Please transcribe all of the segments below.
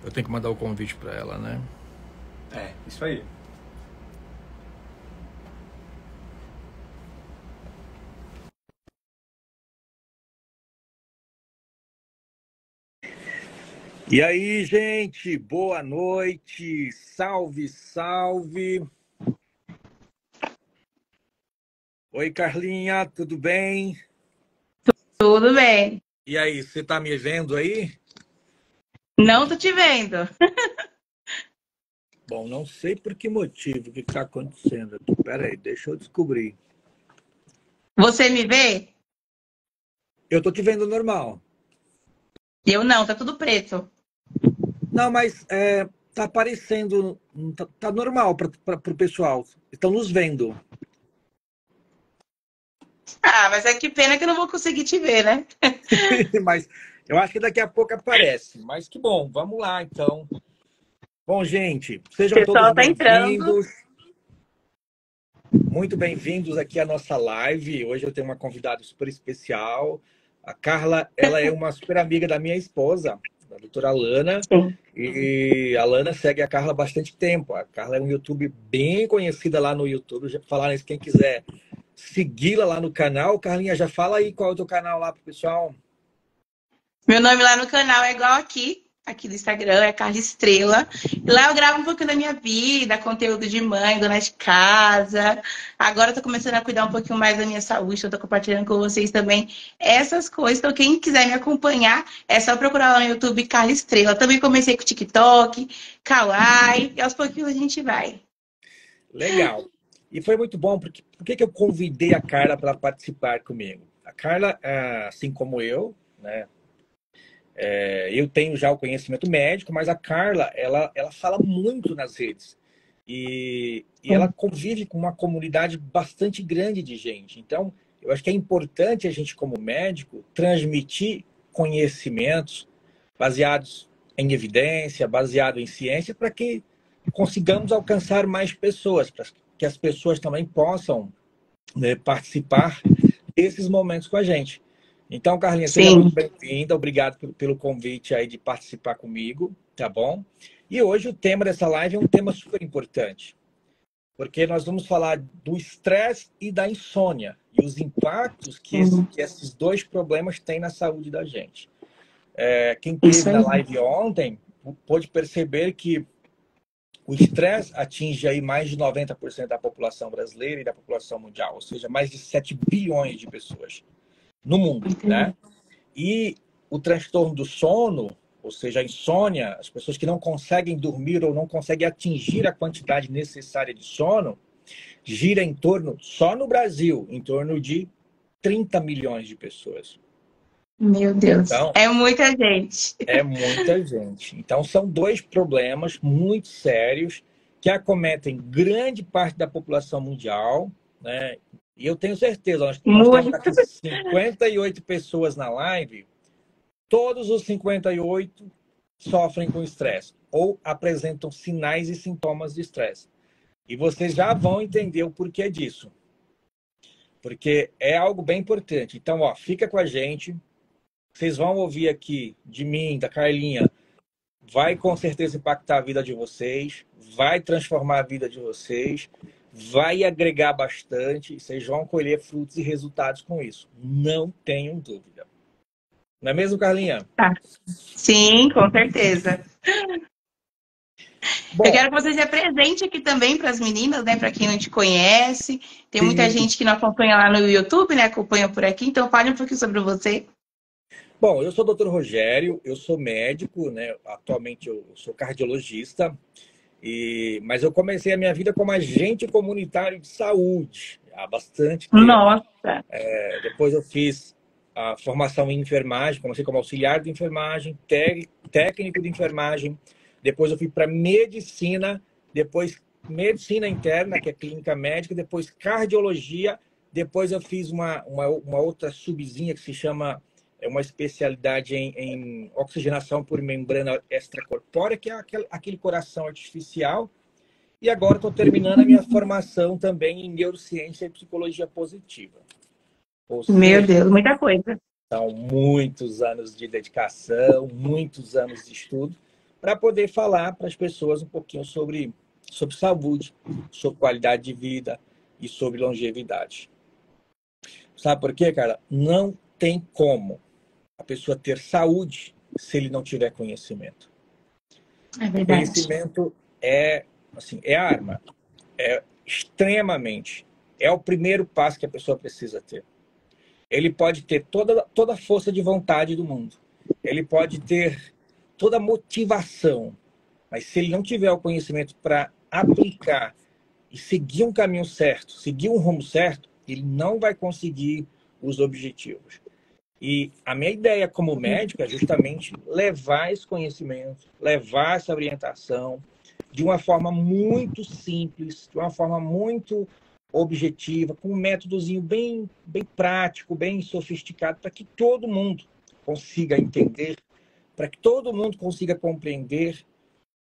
Eu tenho que mandar o convite para ela, né? É, isso aí. E aí, gente, boa noite, salve, salve. Oi, Carlinha, tudo bem? Tudo bem. E aí, você tá me vendo aí? Não tô te vendo. Bom, não sei por que motivo, o que está acontecendo aqui. Pera aí, deixa eu descobrir. Você me vê? Eu tô te vendo normal. Eu não, tá tudo preto. Não, mas tá aparecendo, tá normal para o pessoal. Estão nos vendo. Ah, mas é que pena que eu não vou conseguir te ver, né? Mas eu acho que daqui a pouco aparece. Mas que bom, vamos lá então. Bom, gente, O sejam todos pessoal tá entrando. bem-vindos. Muito bem-vindos aqui à nossa live. Hoje eu tenho uma convidada super especial. A Carla, ela é uma super amiga da minha esposa, da doutora Alana. Sim. E a Alana segue a Carla há bastante tempo. A Carla é um YouTube bem conhecida lá no YouTube. Já falaram isso, quem quiser segui-la lá no canal. Carlinha, já fala aí qual é o teu canal lá pro pessoal. Meu nome lá no canal é igual aqui do Instagram, é Carla Estrela. E lá eu gravo um pouquinho da minha vida, conteúdo de mãe, dona de casa. Agora eu tô começando a cuidar um pouquinho mais da minha saúde, eu tô compartilhando com vocês também essas coisas. Então, quem quiser me acompanhar, é só procurar lá no YouTube Carla Estrela. Eu também comecei com TikTok, Kawaii, e aos pouquinhos a gente vai. Legal. E foi muito bom, porque por que que eu convidei a Carla para participar comigo? A Carla, assim como eu, né? Eu tenho já o conhecimento médico, mas a Carla, ela fala muito nas redes. E ela convive com uma comunidade bastante grande de gente. Então, eu acho que é importante a gente, como médico, transmitir conhecimentos baseados em evidência, baseado em ciência, para que consigamos alcançar mais pessoas, para que as pessoas também possam, né, participar desses momentos com a gente. Então, Carlinha, seja muito Sim. bem-vinda. Obrigado pelo convite aí de participar comigo, tá bom? E hoje o tema dessa live é um tema super importante, porque nós vamos falar do estresse e da insônia e os impactos que esses dois problemas têm na saúde da gente. Quem Isso teve na aí. live ontem pôde perceber que o estresse atinge aí mais de 90% da população brasileira e da população mundial, ou seja, mais de 7 bilhões de pessoas no mundo, né? E o transtorno do sono, ou seja, a insônia, as pessoas que não conseguem dormir ou não conseguem atingir a quantidade necessária de sono, gira em torno, só no Brasil, em torno de 30 milhões de pessoas. Meu Deus. Então, É muita gente. é muita gente. Então, são dois problemas muito sérios que acometem grande parte da população mundial, né? E eu tenho certeza, nós temos Muito. aqui 58 pessoas na live, todos os 58 sofrem com estresse ou apresentam sinais e sintomas de estresse. E vocês já vão entender o porquê disso, porque é algo bem importante. Então, ó, fica com a gente. Vocês vão ouvir aqui de mim, da Carlinha, vai com certeza impactar a vida de vocês, vai transformar a vida de vocês, vai agregar bastante, e vocês vão colher frutos e resultados com isso. Não tenham dúvida. Não é mesmo, Carlinha? Tá. Sim, com certeza. Eu Bom, quero que você se apresente aqui também para as meninas, né? Para quem não te conhece. Tem muita sim. gente que não acompanha lá no YouTube, né? Acompanha por aqui. Então, fale um pouquinho sobre você. Bom, eu sou o Dr. Rogério, eu sou médico, né? Atualmente eu sou cardiologista, mas eu comecei a minha vida como agente comunitário de saúde há bastante tempo. Nossa, Depois eu fiz a formação em enfermagem, comecei como auxiliar de enfermagem, técnico de enfermagem. Depois eu fui para medicina, depois medicina interna, que é clínica médica, depois cardiologia. Depois eu fiz uma outra subzinha que se chama uma especialidade em oxigenação por membrana extracorpórea, que é aquele coração artificial. E agora estou terminando a minha formação também em neurociência e psicologia positiva. Ou meu seja, Deus, muita coisa. são muitos anos de dedicação, muitos anos de estudo, para poder falar para as pessoas um pouquinho sobre saúde, sobre qualidade de vida e sobre longevidade. Sabe por quê, cara? Não tem como a pessoa ter saúde se ele não tiver conhecimento. É verdade. Conhecimento assim, é arma. É extremamente. É o primeiro passo que a pessoa precisa ter. Ele pode ter toda a força de vontade do mundo. Ele pode ter toda a motivação. Mas se ele não tiver o conhecimento para aplicar e seguir um caminho certo, seguir um rumo certo, ele não vai conseguir os objetivos. E a minha ideia como médico é justamente levar esse conhecimento, levar essa orientação de uma forma muito simples, de uma forma muito objetiva, com um métodozinho bem prático, bem sofisticado, para que todo mundo consiga entender, para que todo mundo consiga compreender,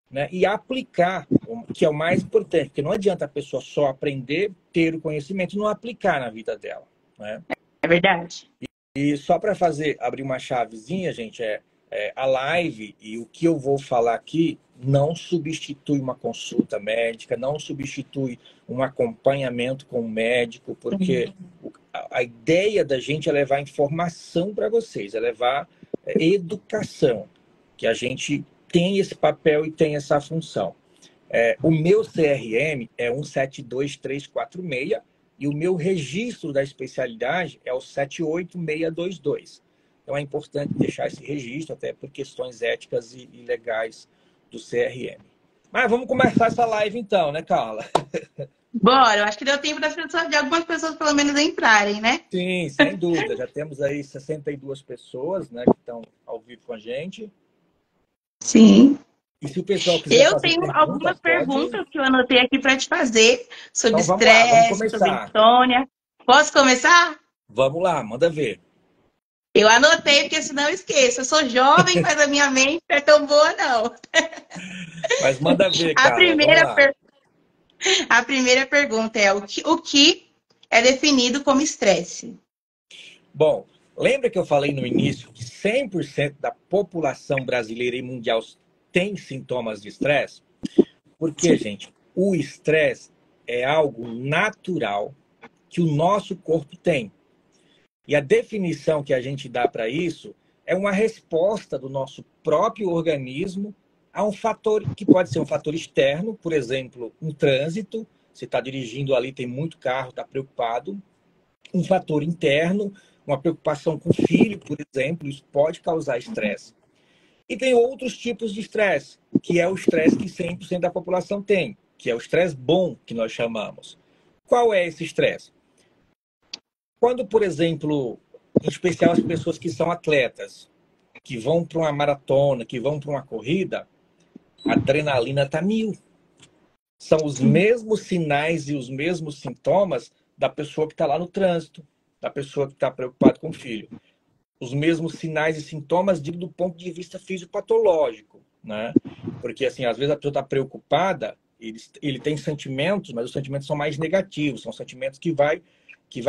né, e aplicar, que é o mais importante, porque não adianta a pessoa só aprender, ter o conhecimento e não aplicar na vida dela, né? É verdade. E só para abrir uma chavezinha, gente, a live e o que eu vou falar aqui não substitui uma consulta médica, não substitui um acompanhamento com o médico, porque a ideia da gente é levar informação para vocês, é levar educação, que a gente tem esse papel e tem essa função. O meu CRM é 172346 e o meu registro da especialidade é o 78622. Então é importante deixar esse registro, até por questões éticas e legais do CRM. Mas vamos começar essa live então, né, Carla? Bora, eu acho que deu tempo de algumas pessoas pelo menos entrarem, né? Sim, sem dúvida. Já temos aí 62 pessoas, né, que estão ao vivo com a gente. Sim. E se o pessoal quiser Eu tenho algumas perguntas pode... que eu anotei aqui para te fazer sobre então, vamos lá, vamos estresse, sobre começar. insônia. Posso começar? Vamos lá, manda ver. Eu anotei, porque senão eu esqueço. Eu sou jovem, mas a minha mente não é tão boa, não. Mas manda ver, Carla. A primeira pergunta é: o que é definido como estresse? Bom, lembra que eu falei no início que 100% da população brasileira e mundial tem sintomas de estresse? Porque, gente, o estresse é algo natural que o nosso corpo tem. E a definição que a gente dá para isso é uma resposta do nosso próprio organismo a um fator que pode ser um fator externo, por exemplo, um trânsito. Você está dirigindo ali, tem muito carro, está preocupado. Um fator interno, uma preocupação com o filho, por exemplo, isso pode causar estresse. E tem outros tipos de estresse, que é o estresse que 100% da população tem, que é o estresse bom, que nós chamamos. Qual é esse estresse? Quando, por exemplo, em especial as pessoas que são atletas, que vão para uma maratona, que vão para uma corrida, a adrenalina está 1000. São os mesmos sinais e os mesmos sintomas da pessoa que está lá no trânsito, da pessoa que está preocupada com o filho. Os mesmos sinais e sintomas, digo, do ponto de vista fisiopatológico, né? Porque, assim, às vezes a pessoa está preocupada, ele tem sentimentos, mas os sentimentos são mais negativos, são sentimentos que vai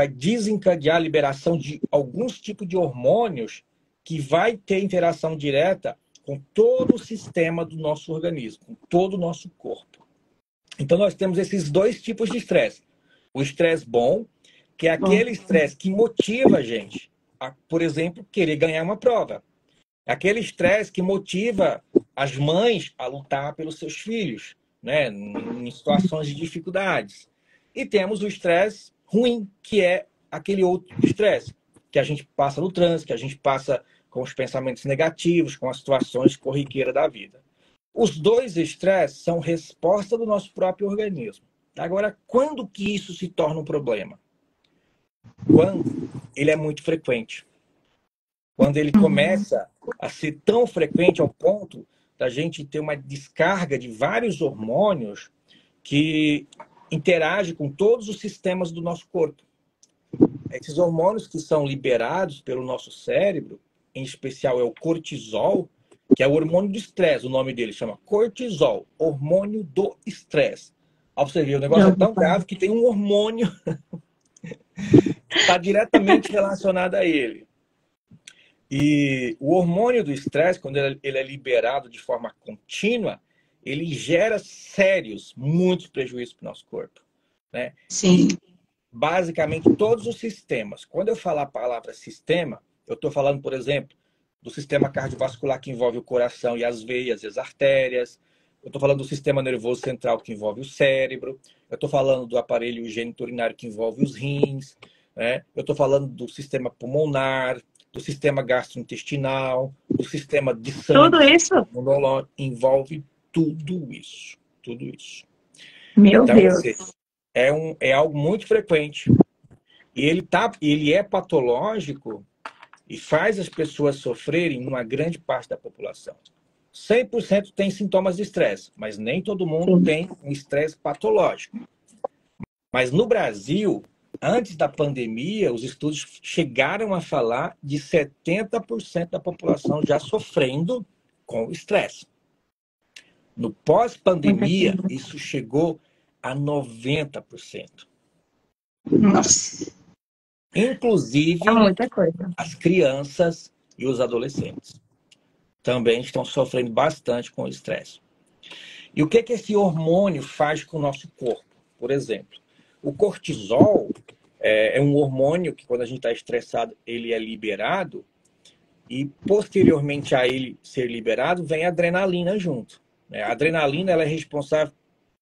desencadear a liberação de alguns tipos de hormônios que vai ter interação direta com todo o sistema do nosso organismo, com todo o nosso corpo. Então, nós temos esses dois tipos de estresse. O estresse bom, que é aquele estresse que motiva a gente a, por exemplo, querer ganhar uma prova. É aquele estresse que motiva as mães a lutar pelos seus filhos, né, em situações de dificuldades. E temos o estresse ruim, que é aquele outro estresse, que a gente passa no trânsito, que a gente passa com os pensamentos negativos, com as situações corriqueiras da vida. Os dois estresses são resposta do nosso próprio organismo. Agora, quando que isso se torna um problema? Quando ele é muito frequente. Quando ele começa a ser tão frequente ao ponto da gente ter uma descarga de vários hormônios que interagem com todos os sistemas do nosso corpo. Esses hormônios que são liberados pelo nosso cérebro, em especial é o cortisol, que é o hormônio do estresse, o nome dele chama cortisol, hormônio do estresse. Ao você ver, o negócio é tão grave que tem um hormônio que está diretamente relacionado a ele. E o hormônio do estresse, quando ele é liberado de forma contínua, ele gera muitos prejuízos para o nosso corpo, né? Sim. E basicamente todos os sistemas. Quando eu falar a palavra sistema, eu estou falando, por exemplo, do sistema cardiovascular que envolve o coração e as veias e as artérias. Eu estou falando do sistema nervoso central que envolve o cérebro. Eu estou falando do aparelho geniturinário que envolve os rins, né? Eu estou falando do sistema pulmonar, do sistema gastrointestinal, do sistema de Tudo sangue, isso? envolve tudo isso. Tudo isso. Meu Então, Deus. é algo muito frequente. E ele é patológico e faz as pessoas sofrerem numa grande parte da população. 100% tem sintomas de estresse, mas nem todo mundo tem um estresse patológico. Mas no Brasil, antes da pandemia, os estudos chegaram a falar de 70% da população já sofrendo com estresse. No pós-pandemia, isso chegou a 90%. Nossa. Inclusive, É muita coisa. as crianças e os adolescentes também estão sofrendo bastante com o estresse. E o que esse hormônio faz com o nosso corpo? Por exemplo, o cortisol é um hormônio que, quando a gente está estressado, ele é liberado, e posteriormente a ele ser liberado, vem a adrenalina junto. A adrenalina ela é responsável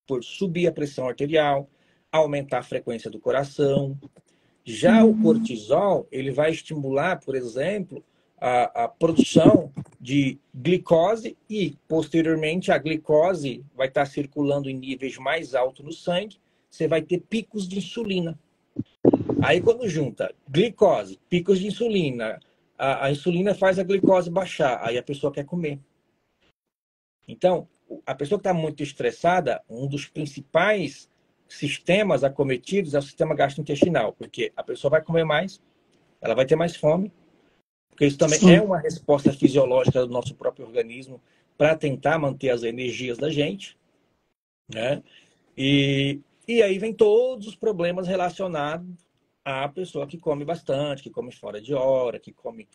por subir a pressão arterial, aumentar a frequência do coração. Já o cortisol, ele vai estimular, por exemplo, a produção de glicose e, posteriormente, a glicose vai estar circulando em níveis mais altos no sangue, você vai ter picos de insulina. Aí, quando junta glicose, picos de insulina, a insulina faz a glicose baixar, aí a pessoa quer comer. Então, a pessoa que está muito estressada, um dos principais sistemas acometidos é o sistema gastrointestinal, porque a pessoa vai comer mais, ela vai ter mais fome, porque isso também é uma resposta fisiológica do nosso próprio organismo para tentar manter as energias da gente, né? E aí vem todos os problemas relacionados à pessoa que come bastante, que come fora de hora, que come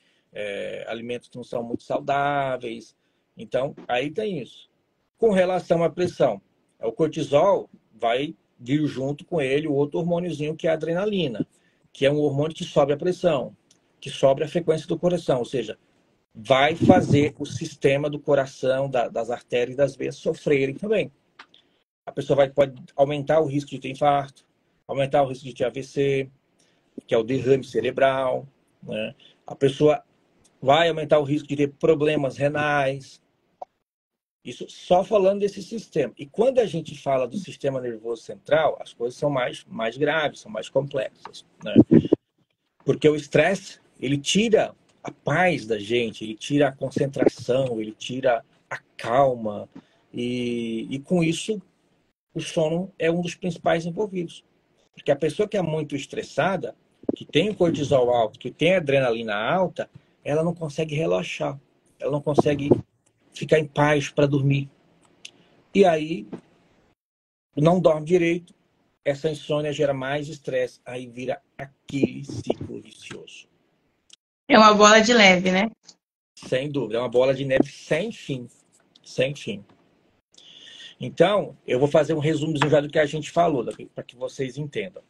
alimentos que não são muito saudáveis. Então, aí tem isso. Com relação à pressão, o cortisol vai vir junto com ele o outro hormôniozinho que é a adrenalina, que é um hormônio que sobe a pressão, que sobe a frequência do coração, ou seja, vai fazer o sistema do coração, das artérias e das veias sofrerem também. A pessoa pode aumentar o risco de ter infarto, aumentar o risco de ter AVC, que é o derrame cerebral, né? A pessoa vai aumentar o risco de ter problemas renais. Isso só falando desse sistema. E quando a gente fala do sistema nervoso central, as coisas são mais graves, são mais complexas, né? Porque o estresse, ele tira a paz da gente, ele tira a concentração, ele tira a calma. E com isso, o sono é um dos principais envolvidos. Porque a pessoa que é muito estressada, que tem o cortisol alto, que tem a adrenalina alta, ela não consegue relaxar. Ela não consegue ficar em paz para dormir. E aí, não dorme direito, essa insônia gera mais estresse, aí vira aquele ciclo vicioso. É uma bola de neve, né? Sem dúvida, é uma bola de neve sem fim. Sem fim. Então, eu vou fazer um resumozinho já do que a gente falou, para que vocês entendam.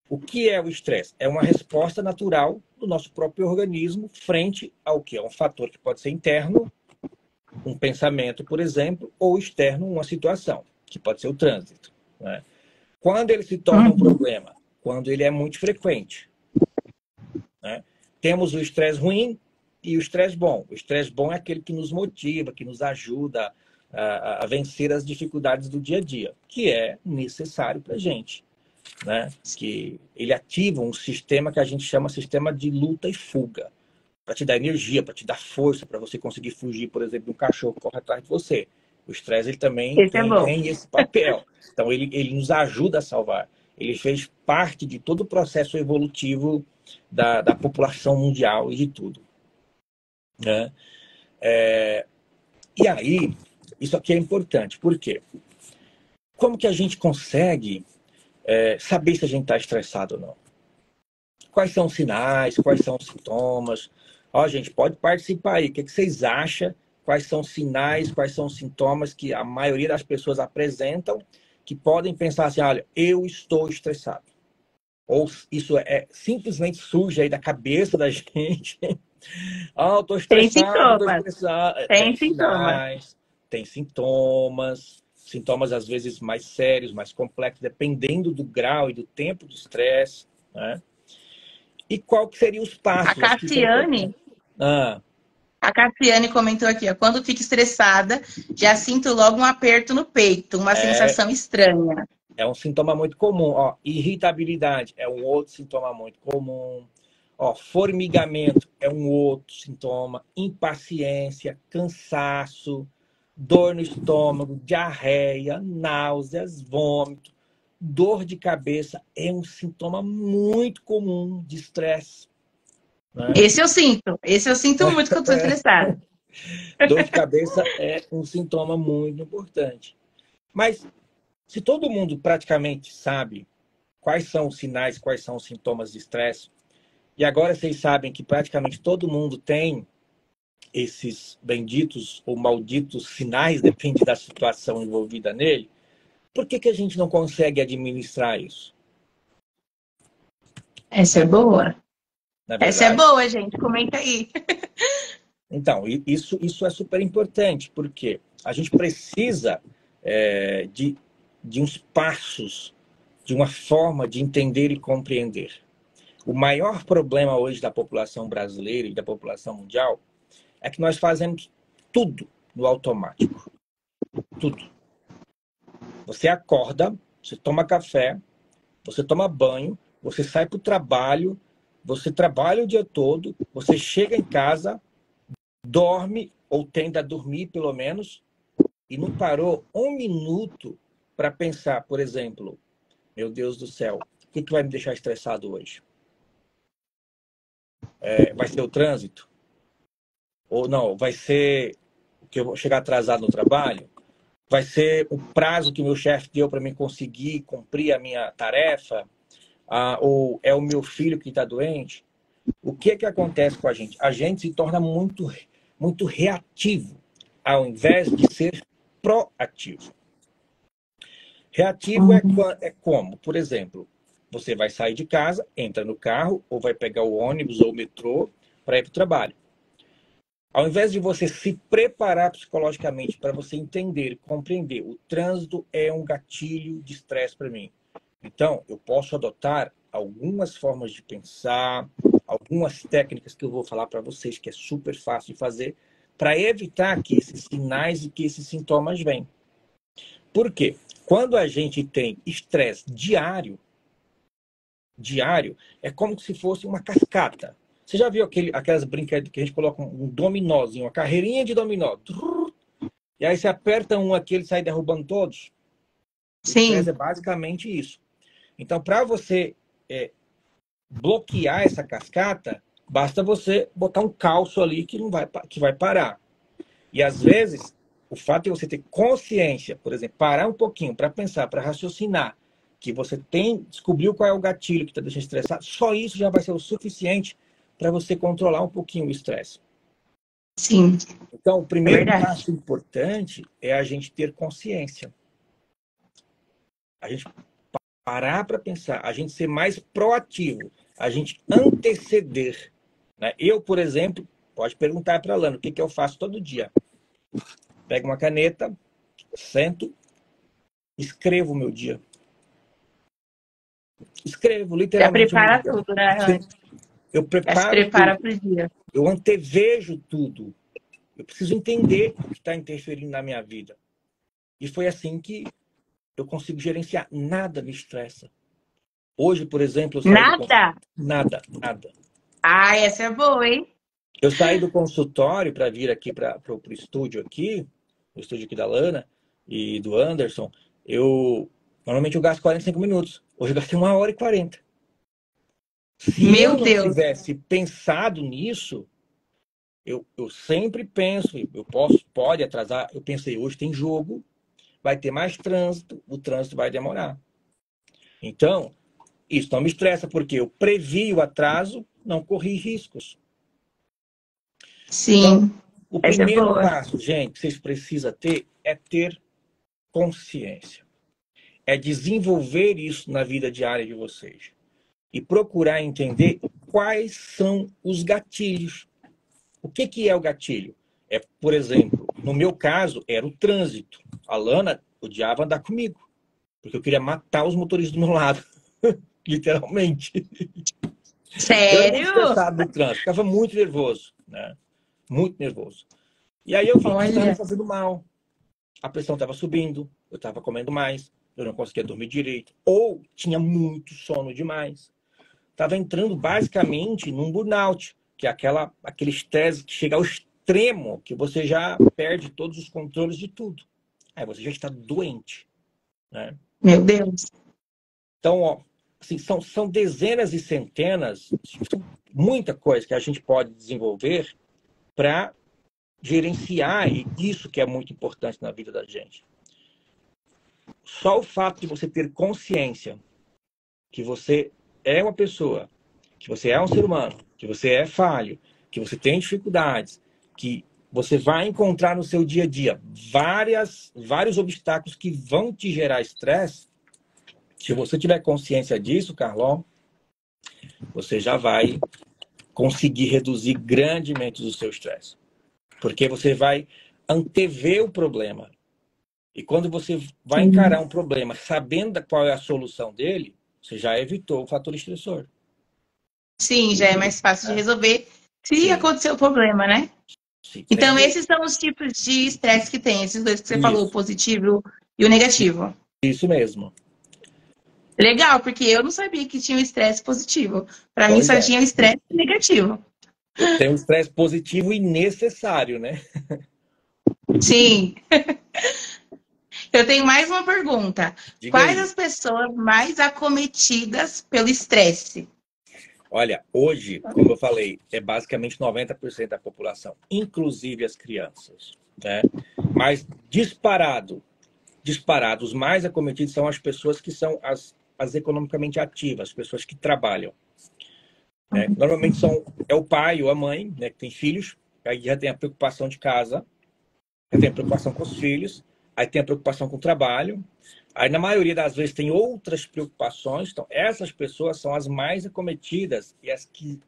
O que é o estresse? É uma resposta natural do nosso próprio organismo frente ao que é um fator que pode ser interno, um pensamento, por exemplo, ou externo, uma situação, que pode ser o trânsito, né? Quando ele se torna um problema? Quando ele é muito frequente, né? Temos o estresse ruim e o estresse bom. O estresse bom é aquele que nos motiva, que nos ajuda a vencer as dificuldades do dia a dia, que é necessário para a gente, né? Que ele ativa um sistema que a gente chama sistema de luta e fuga, para te dar energia, para te dar força, para você conseguir fugir, por exemplo, de um cachorro que corre atrás de você. O estresse ele também tem esse papel. Então, ele nos ajuda a salvar. Ele fez parte de todo o processo evolutivo da população mundial e de tudo, né? E aí, isso aqui é importante. Por quê? Como que a gente consegue saber se a gente está estressado ou não? Quais são os sinais? Quais são os sintomas? Ó, gente, pode participar aí. O que vocês acham? Quais são os sinais, quais são os sintomas que a maioria das pessoas apresentam que podem pensar assim, olha, eu estou estressado. Ou isso simplesmente surge aí da cabeça da gente. Ah, eu estou Tem estressado, eu estou sintomas. estressado. Tem Tem sintomas. sinais, tem sintomas, sintomas às vezes mais sérios, mais complexos, dependendo do grau e do tempo de estresse, né? E qual que seriam os A passos? Acho que isso é Cassiane, importante. Ah, a Cassiane comentou aqui, ó, quando fico estressada, já sinto logo um aperto no peito, uma é, sensação estranha. é um sintoma muito comum. Ó, irritabilidade é um outro sintoma muito comum. Ó, formigamento é um outro sintoma. Impaciência, cansaço, dor no estômago, diarreia, náuseas, vômito, dor de cabeça é um sintoma muito comum de estresse, né? Esse eu sinto muito quando estou estressada. Dor de cabeça é um sintoma muito importante. Mas se todo mundo praticamente sabe quais são os sinais, quais são os sintomas de estresse, e agora vocês sabem que praticamente todo mundo tem esses benditos ou malditos sinais, depende da situação envolvida nele, por que a gente não consegue administrar isso? Essa é boa. Na Essa é verdade? boa, gente. Comenta aí. Então, isso é super importante, porque a gente precisa de uns passos, de uma forma de entender e compreender. O maior problema hoje da população brasileira e da população mundial é que nós fazemos tudo no automático. Tudo. Você acorda, você toma café, você toma banho, você sai para o trabalho, você trabalha o dia todo, você chega em casa, dorme, ou tende a dormir pelo menos, e não parou um minuto para pensar, por exemplo, meu Deus do céu, o que vai me deixar estressado hoje? Vai ser o trânsito? Ou não, vai ser que eu vou chegar atrasado no trabalho? Vai ser o prazo que o meu chefe deu para mim conseguir cumprir a minha tarefa? Ou é o meu filho que está doente? O que acontece com a gente? A gente se torna muito reativo, ao invés de ser proativo. Reativo é como? Por exemplo, você vai sair de casa, entra no carro, ou vai pegar o ônibus ou o metrô para ir para o trabalho. Ao invés de você se preparar psicologicamente para você entender e compreender, o trânsito é um gatilho de estresse para mim. Então, eu posso adotar algumas formas de pensar, algumas técnicas que eu vou falar para vocês, que é super fácil de fazer, para evitar que esses sinais e que esses sintomas venham. Por quê? Quando a gente tem estresse diário, é como se fosse uma cascata. Você já viu aquelas brincadeiras que a gente coloca um dominózinho, uma carreirinha de dominó? E aí você aperta um aqui, ele sai derrubando todos? O estresse é basicamente isso. Então, para você bloquear essa cascata, basta você botar um calço ali que vai parar. E às vezes, o fato de você ter consciência, por exemplo, parar um pouquinho para pensar, para raciocinar, que você descobriu qual é o gatilho que está deixando estressado, só isso já vai ser o suficiente para você controlar um pouquinho o estresse. Sim. Então, o primeiro passo importante é a gente ter consciência. A gente parar para pensar, a gente ser mais proativo, a gente anteceder, né? Eu, por exemplo, pode perguntar para a Lana, o que eu faço todo dia? Pego uma caneta, sento, escrevo o meu dia. Escrevo, literalmente. Já prepara tudo, né? Eu preparo. Já se prepara para o dia. Eu antevejo tudo. Eu preciso entender o que está interferindo na minha vida. E foi assim que eu consigo gerenciar. Nada me estressa. Hoje, por exemplo, eu saí Nada. Ah, essa é boa, hein? Eu saí do consultório para vir aqui para o estúdio aqui, o estúdio aqui da Lana e do Anderson. Normalmente eu gasto 45 minutos. Hoje eu gastei 1h40. Se eu não tivesse pensado nisso, eu sempre penso, pode atrasar. Eu pensei, hoje tem jogo, vai ter mais trânsito, o trânsito vai demorar. Então, isso não me estressa, porque eu previ o atraso, não corri riscos. Sim, O essa é primeiro boa. passo, gente, que vocês precisam ter é ter consciência. É desenvolver isso na vida diária de vocês. E procurar entender quais são os gatilhos. O que que é o gatilho? É, por exemplo, no meu caso, era o trânsito. A Lana odiava andar comigo, porque eu queria matar os motoristas do meu lado, literalmente. Eu era muito Sério? estressado no trânsito, ficava muito nervoso, né? Muito nervoso. E aí eu vi que isso estava me Olha, fazendo mal. A pressão estava subindo, eu estava comendo mais, eu não conseguia dormir direito, ou tinha muito sono demais. Estava entrando basicamente num burnout, que é aquele estresse que chega ao extremo, que você já perde todos os controles de tudo. Aí você já está doente, né? meu Deus. Então, ó, assim, são dezenas e centenas, muita coisa que a gente pode desenvolver para gerenciar isso que é muito importante na vida da gente. Só o fato de você ter consciência que você é uma pessoa, que você é um ser humano, que você é falho, que você tem dificuldades, que você vai encontrar no seu dia a dia vários obstáculos que vão te gerar estresse. Se você tiver consciência disso, Carlão, você já vai conseguir reduzir grandemente o seu estresse. Porque você vai antever o problema. E quando você vai encarar um problema sabendo qual é a solução dele, você já evitou o fator estressor. Sim, já é mais fácil de resolver se Sim, acontecer o problema, né? sim. Então, esses são os tipos de estresse que tem, esses dois que você falou, o Isso, positivo e o negativo. isso mesmo. Legal, porque eu não sabia que tinha o estresse positivo. Para mim, Pois só é. tinha o estresse negativo. Tem um estresse positivo e necessário, né? Sim. Eu tenho mais uma pergunta. Diga Quais aí. as pessoas mais acometidas pelo estresse? Olha, hoje, como eu falei, é basicamente 90% da população, inclusive as crianças, né? Mas disparados, os mais acometidos são as pessoas que são as economicamente ativas, as pessoas que trabalham, né? Normalmente é o pai ou a mãe, né, que tem filhos, aí já tem a preocupação de casa, já tem a preocupação com os filhos, aí tem a preocupação com o trabalho, aí na maioria das vezes tem outras preocupações, então essas pessoas são as mais acometidas e as que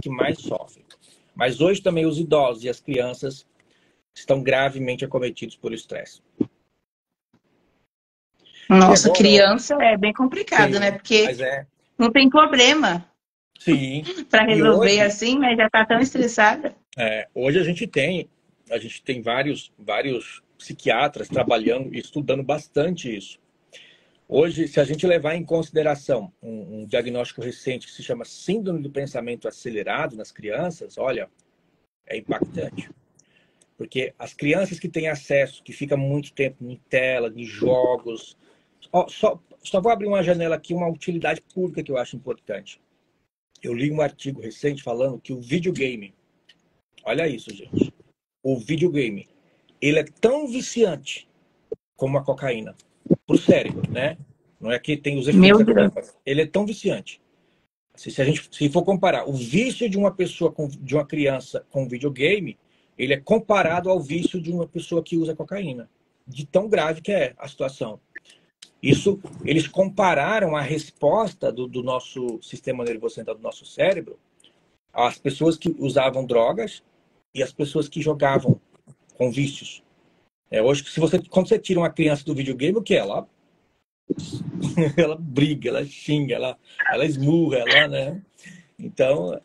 mais sofrem. Mas hoje também os idosos e as crianças estão gravemente acometidos por estresse. E Nossa, agora, criança é bem complicado, né? sim, Porque mas é, não tem problema sim. para E resolver hoje, assim, mas já tá tão estressada. hoje a gente tem vários psiquiatras trabalhando e estudando bastante isso. Hoje, se a gente levar em consideração um diagnóstico recente que se chama Síndrome do Pensamento Acelerado nas crianças, olha, é impactante. Porque as crianças que têm acesso, que ficam muito tempo em tela, em jogos... Só vou abrir uma janela aqui, uma utilidade pública que eu acho importante. Eu li um artigo recente falando que o videogame, olha isso, gente, o videogame, ele é tão viciante como a cocaína para o cérebro, né? Não é que tem os efeitos Meu da cocaína, Deus. mas ele é tão viciante. Se a gente for comparar o vício de uma pessoa de uma criança com videogame, ele é comparado ao vício de uma pessoa que usa cocaína. De tão grave que é a situação. Isso, eles compararam a resposta do nosso sistema nervoso central, do nosso cérebro, às pessoas que usavam drogas e as pessoas que jogavam com vícios. Hoje, quando você tira uma criança do videogame, o que é? Ela briga, ela xinga, ela esmurra, né? Então,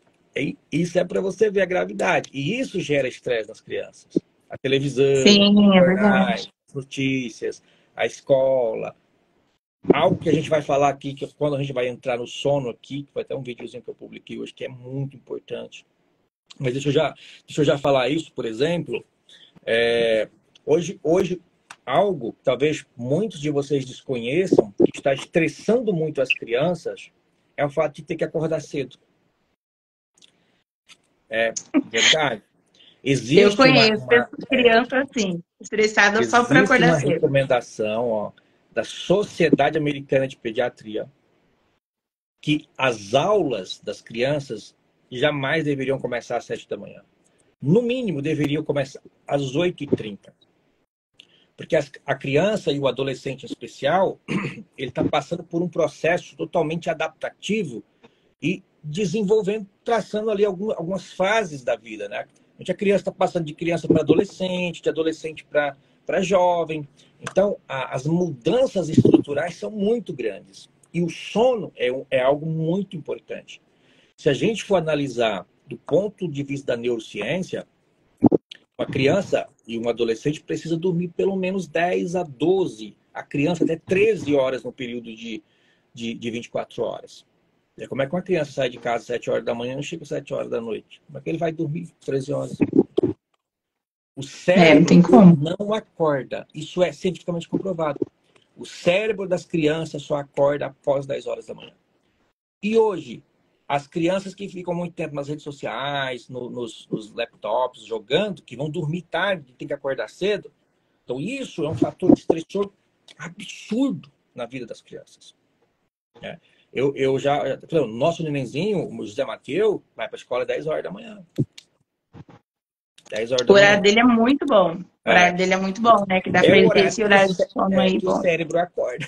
isso é para você ver a gravidade. E isso gera estresse nas crianças. A televisão, Sim, é verdade. jornais, notícias, a escola. Algo que a gente vai falar aqui, que quando a gente vai entrar no sono aqui, que vai ter um videozinho que eu publiquei hoje, que é muito importante. Mas deixa eu já falar isso, por exemplo. Hoje, algo que talvez muitos de vocês desconheçam, que está estressando muito as crianças, é o fato de ter que acordar cedo. É verdade. Eu Existe conheço criança assim, estressada só para existe acordar uma cedo. recomendação, ó, da Sociedade Americana de Pediatria que as aulas das crianças jamais deveriam começar às 7 da manhã. no mínimo, deveriam começar às 8h30. Porque a criança e o adolescente em especial, ele está passando por um processo totalmente adaptativo e desenvolvendo, traçando ali algumas fases da vida, né? A criança está passando de criança para adolescente, de adolescente para jovem. Então, as mudanças estruturais são muito grandes. E o sono é algo muito importante. Se a gente for analisar do ponto de vista da neurociência, uma criança e um adolescente precisa dormir pelo menos 10 a 12, a criança até 13 horas no período de 24 horas. Como é que uma criança sai de casa às 7 horas da manhã e chega às 7 horas da noite? Como é que ele vai dormir 13 horas? O cérebro não acorda. Isso é cientificamente comprovado. O cérebro das crianças só acorda após 10 horas da manhã. E hoje, as crianças que ficam muito tempo nas redes sociais, nos laptops, jogando, que vão dormir tarde, tem que acordar cedo. Então, isso é um fator estressor absurdo na vida das crianças. Eu já... O nosso nenenzinho, o José Mateu, vai para a escola às 10 horas da manhã. 10 horas da manhã. O horário dele é muito bom. O horário dele é muito bom, né? Que dá pra ele ter esse horário de sono aí que bom. O cérebro acorda.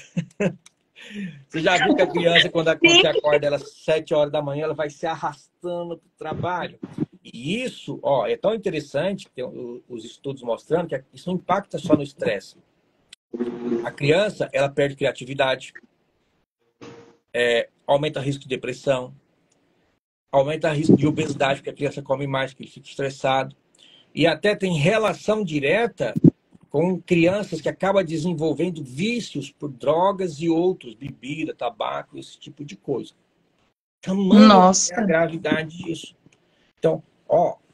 Você já viu que a criança, quando você acorda ela às 7 horas da manhã, ela vai se arrastando para o trabalho. E isso, é tão interessante, que tem os estudos mostrando que isso não impacta só no estresse. A criança, ela perde criatividade, aumenta o risco de depressão, aumenta o risco de obesidade, porque a criança come mais, porque ele fica estressado. E até tem relação direta com crianças que acabam desenvolvendo vícios por drogas e outros, bebida, tabaco, esse tipo de coisa. Tamanho é a gravidade disso. Então,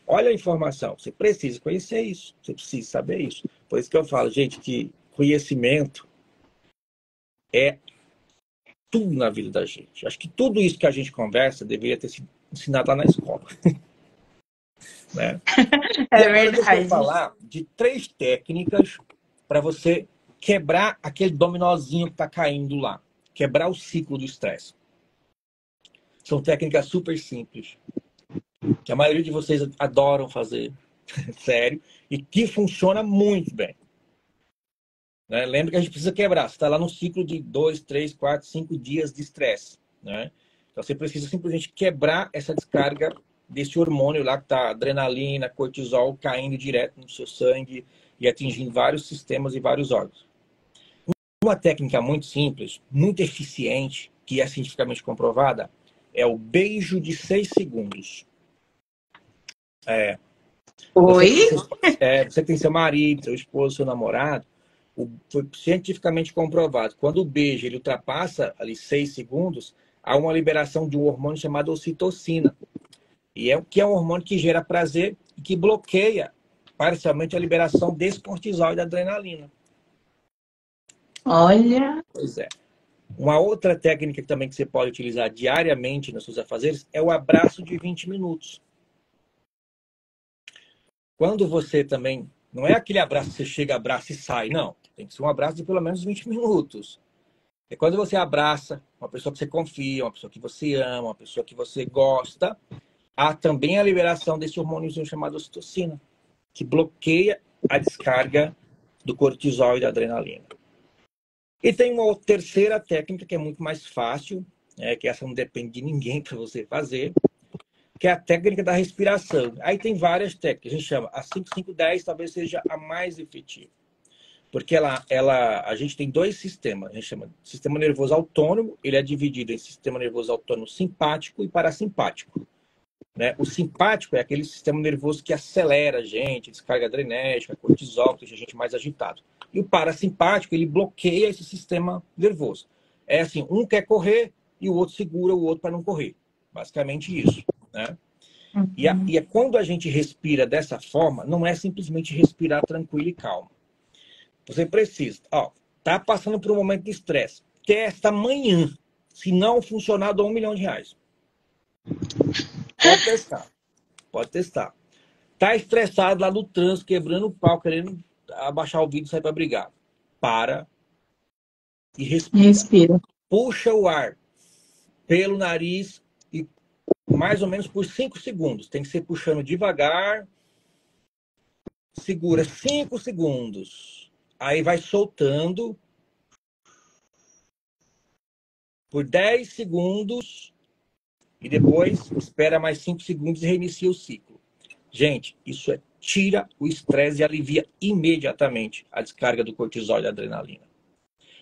olha a informação. Você precisa conhecer isso. Você precisa saber isso. Por isso que eu falo, gente, que conhecimento é tudo na vida da gente. Acho que tudo isso que a gente conversa deveria ter sido ensinado lá na escola. Né? É verdade. Eu vou falar de 3 técnicas para você quebrar aquele dominozinho que está caindo lá. Quebrar o ciclo do estresse. São técnicas super simples, que a maioria de vocês adoram fazer, sério, e que funciona muito bem. Né? Lembra que a gente precisa quebrar. Você está lá no ciclo de 2, 3, 4, 5 dias de estresse. Né? Então você precisa simplesmente quebrar essa descarga desse hormônio lá que está adrenalina, cortisol caindo direto no seu sangue e atingindo vários sistemas e vários órgãos. Uma técnica muito simples, muito eficiente, que é cientificamente comprovada, é o beijo de 6 segundos. Oi? Você tem seu marido, seu esposo, seu namorado, foi cientificamente comprovado. Quando o beijo ele ultrapassa ali 6 segundos, há uma liberação de um hormônio chamado ocitocina. E que é um hormônio que gera prazer e que bloqueia parcialmente a liberação desse cortisol e da adrenalina. Olha! Pois é. Uma outra técnica também que você pode utilizar diariamente nos seus afazeres é o abraço de 20 minutos. Quando você também... Não é aquele abraço que você chega, abraça e sai, não. Tem que ser um abraço de pelo menos 20 minutos. É quando você abraça uma pessoa que você confia, uma pessoa que você ama, uma pessoa que você gosta... Há também a liberação desse hormônio chamado ocitocina, que bloqueia a descarga do cortisol e da adrenalina. E tem uma terceira técnica que é muito mais fácil, que essa não depende de ninguém para você fazer, que é a técnica da respiração. Aí tem várias técnicas, a gente chama a 5-5-10, talvez seja a mais efetiva. Porque a gente tem 2 sistemas, a gente chama de sistema nervoso autônomo, ele é dividido em sistema nervoso autônomo simpático e parasimpático. Né? O simpático é aquele sistema nervoso que acelera a gente, descarga adrenérgica, cortisol, que deixa a gente mais agitado. E o parasimpático, ele bloqueia esse sistema nervoso. É assim, um quer correr e o outro segura o outro para não correr. Basicamente isso. Né? E quando a gente respira dessa forma, não é simplesmente respirar tranquilo e calmo. Você precisa, tá passando por um momento de estresse. Testa amanhã. Se não funcionar, dá R$1 milhão. Pode testar. Pode testar. Tá estressado lá no trânsito, quebrando o pau, querendo abaixar o vidro e sair para brigar. Para e respira. Puxa o ar pelo nariz e mais ou menos por 5 segundos. Tem que ser puxando devagar segura 5 segundos, aí vai soltando por 10 segundos e depois espera mais 5 segundos e reinicia o ciclo. Gente, isso tira o estresse e alivia imediatamente a descarga do cortisol e da adrenalina.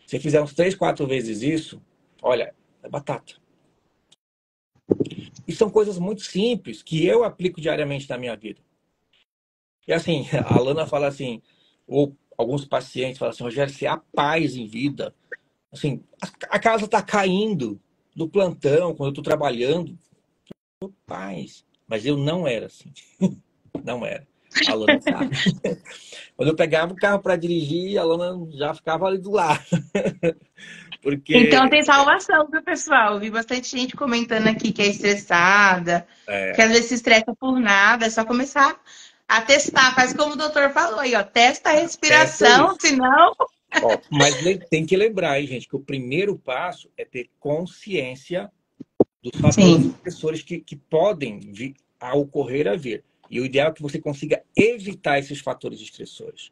Se fizer uns 3, 4 vezes isso, olha, é batata. E são coisas muito simples que eu aplico diariamente na minha vida. E assim, a Lana fala assim, ou alguns pacientes falam assim, Rogério, se há paz em vida, assim, a casa está caindo do plantão, quando eu estou trabalhando, paz. Mas eu não era assim. Não era. A Lana sabe. Quando eu pegava o carro para dirigir, a Lana já ficava ali do lado. Então Porque tem salvação, viu, pessoal? Vi bastante gente comentando aqui que é estressada, que às vezes se estressa por nada. É só começar a testar. Faz como o doutor falou aí, ó. Testa a testa respiração, isso. senão... Ó, mas tem que lembrar, hein, gente, que o primeiro passo é ter consciência dos fatores Sim, estressores que podem vir a ocorrer a vir. E o ideal é que você consiga evitar esses fatores estressores.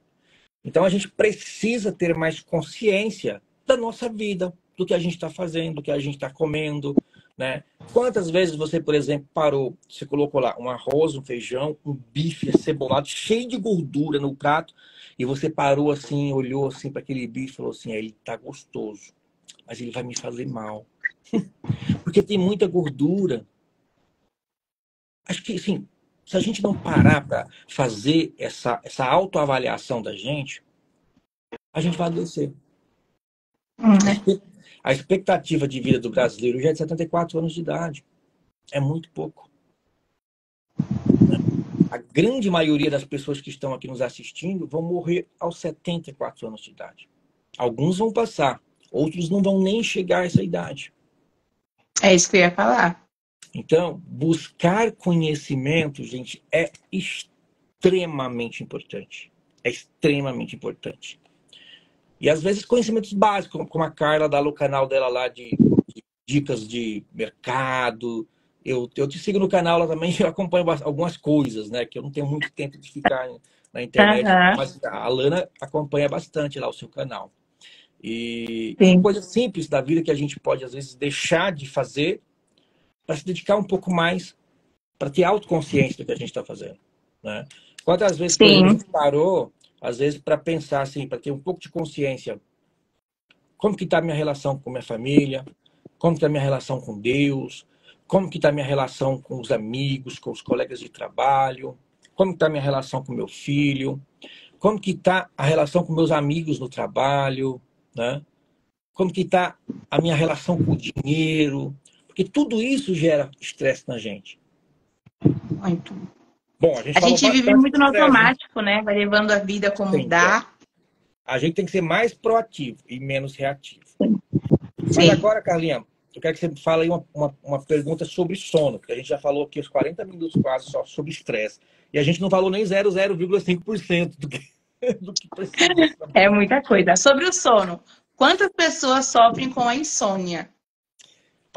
Então a gente precisa ter mais consciência da nossa vida, do que a gente está fazendo, do que a gente está comendo, né? Quantas vezes você, por exemplo, parou, você colocou lá um arroz, um feijão, um bife acebolado, cheio de gordura no prato, e você parou assim, olhou assim para aquele bife e falou assim, ele tá gostoso, mas ele vai me fazer mal. Porque tem muita gordura. Acho que, assim, se a gente não parar para fazer essa autoavaliação da gente, a gente vai adoecer. né? A expectativa de vida do brasileiro já é de 74 anos de idade. É muito pouco. A grande maioria das pessoas que estão aqui nos assistindo vão morrer aos 74 anos de idade. Alguns vão passar, outros não vão nem chegar a essa idade. É isso que eu ia falar. Então, buscar conhecimento, gente, é extremamente importante. É extremamente importante. E às vezes conhecimentos básicos, como a Carla dá no canal dela lá de dicas de mercado. Eu te sigo no canal lá também, eu acompanho algumas coisas, né? Que eu não tenho muito tempo de ficar na internet, Aham, mas a Lana acompanha bastante lá o seu canal. E sim. coisas simples da vida que a gente pode, às vezes, deixar de fazer para se dedicar um pouco mais, para ter autoconsciência do que a gente está fazendo, né? Quantas vezes, por exemplo, a Sim. gente parou, às vezes, para pensar assim, para ter um pouco de consciência, como que está a minha relação com minha família, como está a minha relação com Deus, como que está a minha relação com os amigos, com os colegas de trabalho, como está a minha relação com meu filho, como que está a relação com meus amigos no trabalho, né? Como que está a minha relação com o dinheiro, porque tudo isso gera estresse na gente. Muito. Bom, a gente A falou gente vive bastante de muito no estresse, hein? automático, né? Vai levando a vida como Sim, é. dá. A gente tem que ser mais proativo e menos reativo. Mas Sim. agora, Carlinha, eu quero que você fale aí uma pergunta sobre sono, porque a gente já falou aqui os 40 minutos quase só sobre estresse. E a gente não falou nem 0,5% do que precisa É saber. muita coisa. Sobre o sono. Quantas pessoas sofrem com a insônia?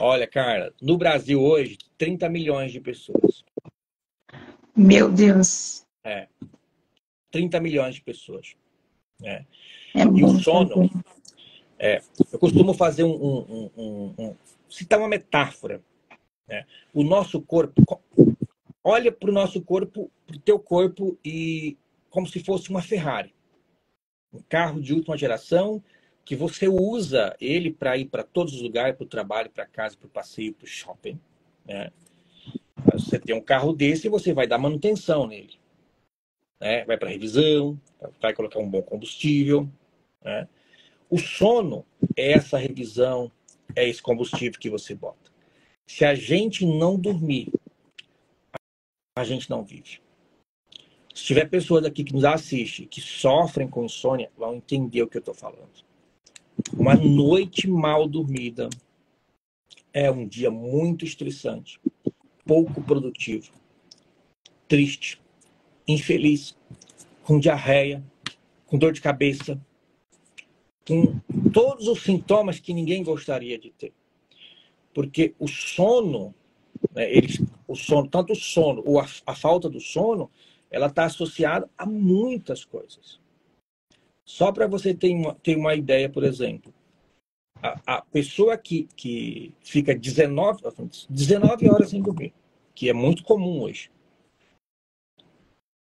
Olha, cara, no Brasil hoje, 30 milhões de pessoas. Meu Deus. 30 milhões de pessoas. Né? É E o muita sono, coisa. eu costumo fazer citar uma metáfora. Né? O nosso corpo, olha para o nosso corpo, para o teu corpo, e como se fosse uma Ferrari. Um carro de última geração que você usa ele para ir para todos os lugares, para o trabalho, para casa, para o passeio, para o shopping. Né? Você tem um carro desse e você vai dar manutenção nele. Né? Vai para revisão, vai colocar um bom combustível. Né? O sono é essa revisão, é esse combustível que você bota. Se a gente não dormir, a gente não vive. Se tiver pessoas aqui que nos assistem, que sofrem com insônia, vão entender o que eu estou falando. Uma noite mal dormida é um dia muito estressante, pouco produtivo, triste, infeliz, com diarreia, com dor de cabeça, com todos os sintomas que ninguém gostaria de ter. Porque o sono, né, tanto o sono ou a falta do sono, ela está associada a muitas coisas. Só para você ter uma ideia, por exemplo, a pessoa que fica 19 horas sem dormir, que é muito comum hoje,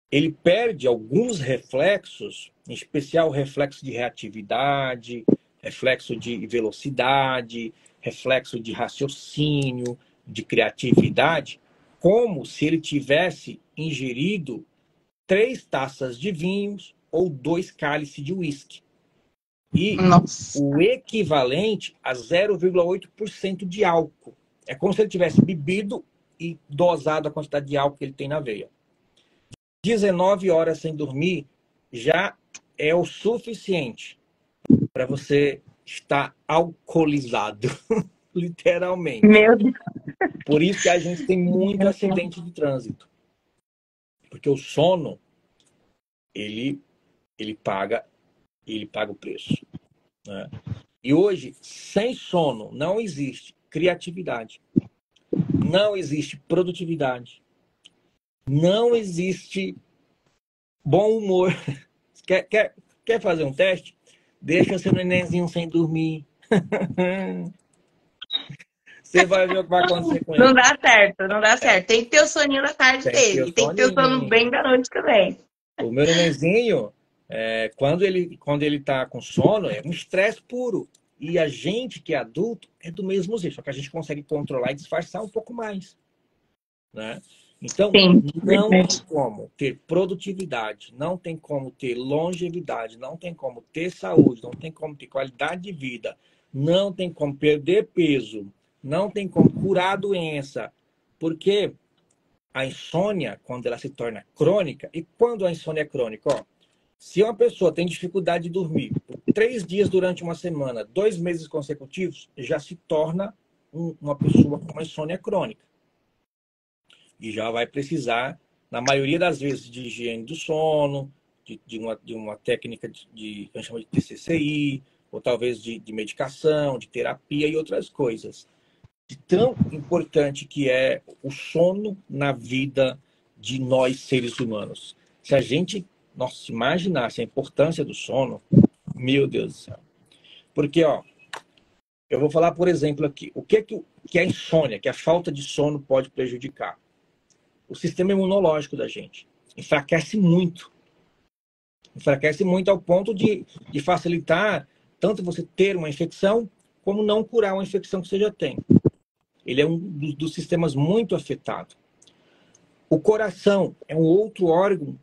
ele perde alguns reflexos, em especial reflexo de reatividade, reflexo de velocidade, reflexo de raciocínio, de criatividade, como se ele tivesse ingerido 3 taças de vinhos ou 2 cálices de uísque. E Nossa. o equivalente a 0,8% de álcool. É como se ele tivesse bebido e dosado a quantidade de álcool que ele tem na veia. 19 horas sem dormir já é o suficiente para você estar alcoolizado, literalmente. Meu Deus. Por isso que a gente tem muito acidente de trânsito. Porque o sono, ele paga o preço, né? E hoje, sem sono, não existe criatividade, não existe produtividade, não existe bom humor. Quer fazer um teste? Deixa seu nenenzinho sem dormir. Você vai ver o que vai acontecer com ele. Não dá certo, não dá certo. Tem que ter o soninho da tarde dele. Tem que ter o sono bem da noite também. O meu nenenzinho, quando ele tá com sono, é um estresse puro. E a gente que é adulto é do mesmo jeito, só que a gente consegue controlar e disfarçar um pouco mais, né? Então, Sim, não tem como ter produtividade, não tem como ter longevidade, não tem como ter saúde, não tem como ter qualidade de vida, não tem como perder peso, não tem como curar a doença, porque a insônia, quando ela se torna crônica, e quando a insônia é crônica, ó, se uma pessoa tem dificuldade de dormir por 3 dias durante uma semana, 2 meses consecutivos, já se torna uma pessoa com uma insônia crônica. E já vai precisar, na maioria das vezes, de higiene do sono, de uma técnica que a gente chama de TCCI, ou talvez de medicação, de terapia e outras coisas. De tão importante que é o sono na vida de nós, seres humanos. Se a gente, imaginasse a importância do sono, meu Deus do céu. Porque, ó, eu vou falar, por exemplo, aqui, o que a insônia, que a falta de sono pode prejudicar? O sistema imunológico da gente enfraquece muito. Enfraquece muito ao ponto de facilitar tanto você ter uma infecção, como não curar uma infecção que você já tem. Ele é um dos sistemas muito afetado. O coração é um outro órgão,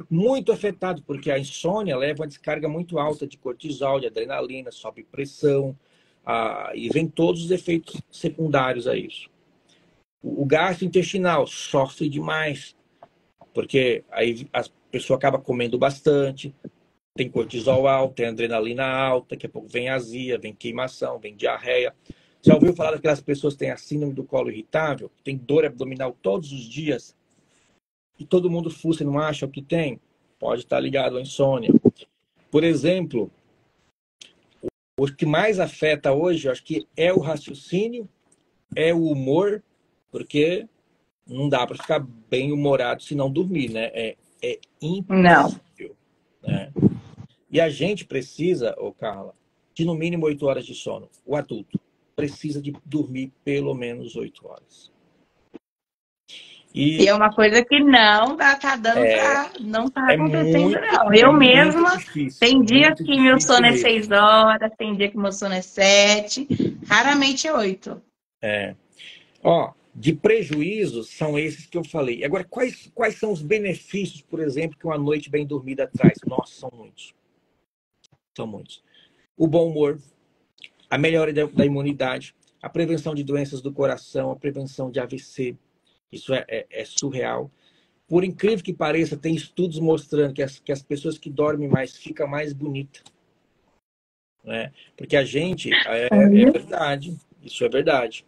muito afetado, porque a insônia leva uma descarga muito alta de cortisol, de adrenalina, sobe pressão, e vem todos os efeitos secundários a isso. O gastrointestinal sofre demais, porque aí a pessoa acaba comendo bastante, tem cortisol alto, tem adrenalina alta, daqui a pouco vem azia, vem queimação, vem diarreia. Já ouviu falar daquelas pessoas que têm a síndrome do colo irritável, que tem dor abdominal todos os dias, e todo mundo fuça e não acha o que tem? Pode estar ligado à insônia. Por exemplo, o que mais afeta hoje, acho que é o raciocínio, é o humor, porque não dá para ficar bem humorado se não dormir, né? É impossível. Né? E a gente precisa, Carla, de no mínimo 8 horas de sono. O adulto precisa de dormir pelo menos 8 horas. E é uma coisa que não tá dando não tá acontecendo, não. Eu mesma, tem dia que meu sono é 6 horas, tem dia que meu sono é 7, raramente é 8. Ó, de prejuízos são esses que eu falei. Agora, quais são os benefícios, por exemplo, que uma noite bem dormida traz? Nossa, são muitos. São muitos. O bom humor, a melhora da imunidade, a prevenção de doenças do coração, a prevenção de AVC. Isso é surreal. Por incrível que pareça, tem estudos mostrando que as pessoas que dormem mais ficam mais bonitas. Né? Porque a gente, é verdade, isso é verdade.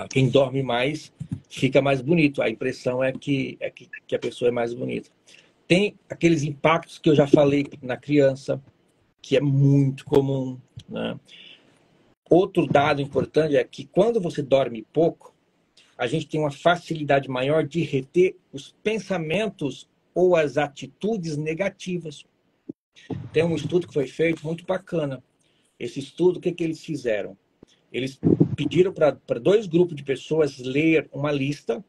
Quem dorme mais fica mais bonito. A impressão é que a pessoa é mais bonita. Tem aqueles impactos que eu já falei na criança, que é muito comum. Né? Outro dado importante é que quando você dorme pouco, a gente tem uma facilidade maior de reter os pensamentos ou as atitudes negativas. Tem um estudo que foi feito muito bacana. Esse estudo, o que eles fizeram? Eles pediram para 2 grupos de pessoas ler uma lista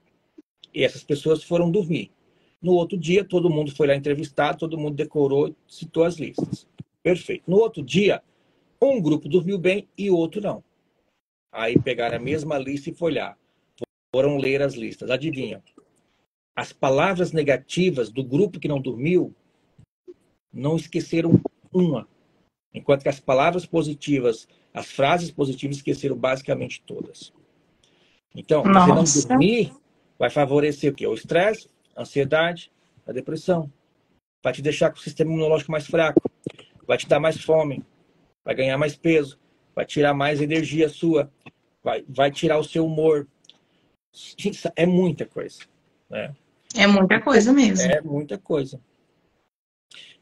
e essas pessoas foram dormir. No outro dia, todo mundo foi lá entrevistar, todo mundo decorou, citou as listas. Perfeito. No outro dia, um grupo dormiu bem e o outro não. Aí pegaram a mesma lista e foram ler as listas. Adivinha? As palavras negativas do grupo que não dormiu não esqueceram uma. Enquanto que as palavras positivas, as frases positivas esqueceram basicamente todas. Então, você não dormir vai favorecer o quê? O estresse, a ansiedade, a depressão. Vai te deixar com o sistema imunológico mais fraco. Vai te dar mais fome. Vai ganhar mais peso. Vai tirar mais energia sua. Vai tirar o seu humor. É muita coisa, né? É muita coisa mesmo. É muita coisa.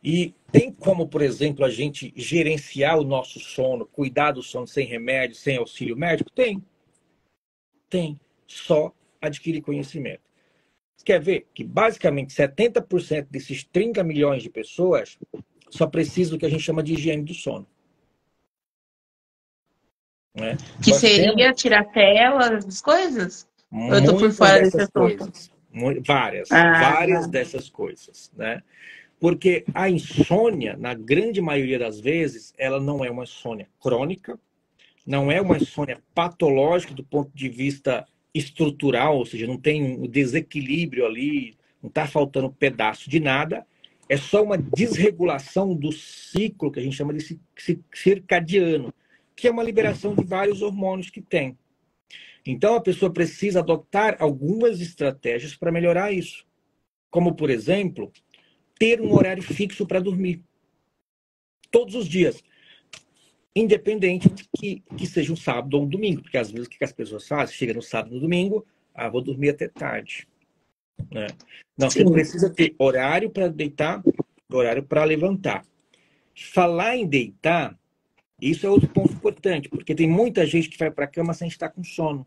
E tem como, por exemplo, a gente gerenciar o nosso sono, cuidar do sono sem remédio, sem auxílio médico? Tem. Tem. Só adquirir conhecimento. Você quer ver que basicamente 70% desses 30 milhões de pessoas só precisam do que a gente chama de higiene do sono. Né? Que seria tirar telas, as coisas? Eu tô por fora desse assunto. Várias dessas coisas, né? Porque a insônia, na grande maioria das vezes, ela não é uma insônia crônica, não é uma insônia patológica do ponto de vista estrutural, ou seja, não tem um desequilíbrio ali, não está faltando pedaço de nada, é só uma desregulação do ciclo que a gente chama de circadiano, que é uma liberação de vários hormônios que tem. Então, a pessoa precisa adotar algumas estratégias para melhorar isso. Como, por exemplo, ter um horário fixo para dormir. Todos os dias. Independente de que seja um sábado ou um domingo. Porque, às vezes, o que as pessoas fazem? Chega no sábado e no domingo, vou dormir até tarde. Né? Não, você precisa ter horário para deitar, horário para levantar. Falar em deitar, isso é outro ponto importante, porque tem muita gente que vai para a cama sem estar com sono.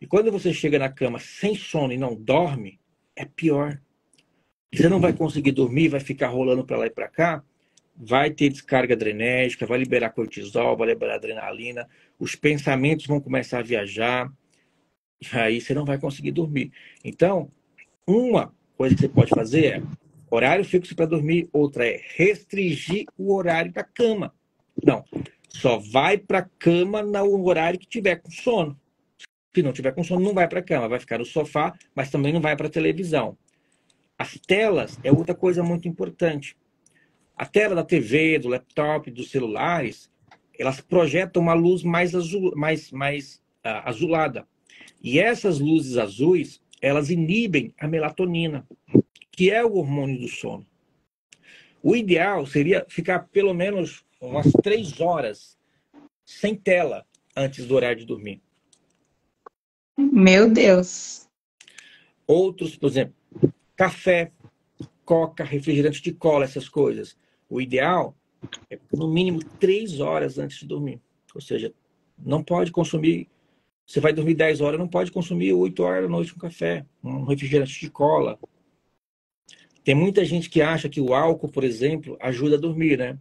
E quando você chega na cama sem sono e não dorme, é pior. Você não vai conseguir dormir, vai ficar rolando para lá e para cá, vai ter descarga adrenérgica, vai liberar cortisol, vai liberar adrenalina, os pensamentos vão começar a viajar, e aí você não vai conseguir dormir. Então, uma coisa que você pode fazer é horário fixo para dormir, outra é restringir o horário da cama. Não, só vai para a cama no horário que tiver com sono. Se não tiver com sono, não vai para a cama, vai ficar no sofá, mas também não vai para a televisão. As telas é outra coisa muito importante. A tela da TV, do laptop, dos celulares, elas projetam uma luz mais azulada. E essas luzes azuis, elas inibem a melatonina, que é o hormônio do sono. O ideal seria ficar pelo menos umas 3 horas sem tela antes do horário de dormir. Meu Deus. Outros, por exemplo, café, coca, refrigerante de cola, essas coisas. O ideal é no mínimo 3 horas antes de dormir. Ou seja, não pode consumir. Você vai dormir 10 horas, não pode consumir 8 horas da noite um café, um refrigerante de cola. Tem muita gente que acha que o álcool, por exemplo, ajuda a dormir, né?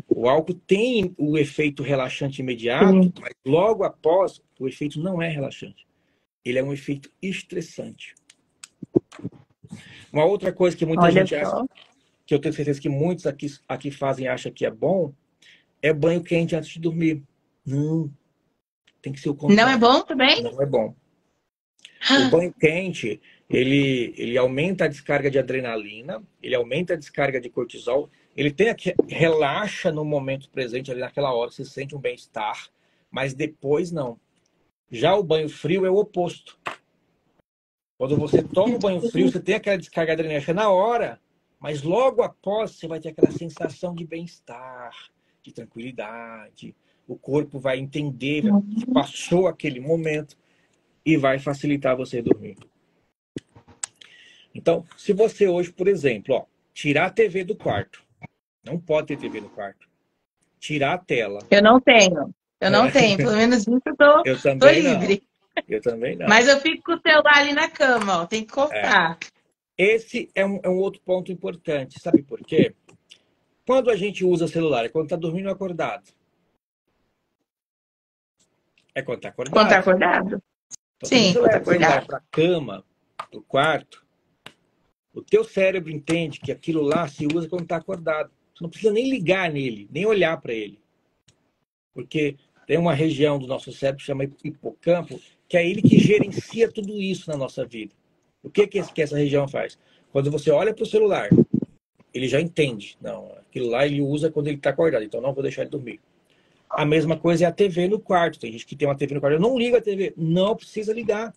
O álcool tem o efeito relaxante imediato, mas logo após, o efeito não é relaxante. Ele é um efeito estressante. Uma outra coisa que muita gente acha, que eu tenho certeza que muitos aqui fazem e acham que é bom, é banho quente antes de dormir. Não. Tem que ser o contrário. Não é bom também? Não é bom. O banho quente, ele aumenta a descarga de adrenalina, ele aumenta a descarga de cortisol, ele relaxa no momento presente, ali naquela hora, você sente um bem-estar, mas depois não. Já o banho frio é o oposto. Quando você toma o banho frio, você tem aquela descarga adrenérgica na hora, mas logo após você vai ter aquela sensação de bem-estar, de tranquilidade. O corpo vai entender que passou aquele momento e vai facilitar você dormir. Então, se você hoje, por exemplo, tirar a TV do quarto, não pode ter TV no quarto. Tirar a tela. Eu não tenho. Pelo menos isso eu tô livre. Eu também não. Mas eu fico com o celular ali na cama, ó. Tem que É. cortar. Esse é um outro ponto importante. Sabe por quê? Quando a gente usa celular, é quando está dormindo ou acordado. É quando está Quando tá acordado. acordado? Então, se Sim, você quando tá leva o celular acordado. para a cama, para o quarto, o teu cérebro entende que aquilo lá se usa quando está acordado. Você não precisa nem ligar nele, nem olhar para ele. Porque tem uma região do nosso cérebro que chama hipocampo, que é ele que gerencia tudo isso na nossa vida. O que essa região faz? Quando você olha para o celular, ele já entende. Não, aquilo lá ele usa quando ele está acordado, então não vou deixar ele dormir. A mesma coisa é a TV no quarto. Tem gente que tem uma TV no quarto. Eu não ligo a TV. Não precisa ligar.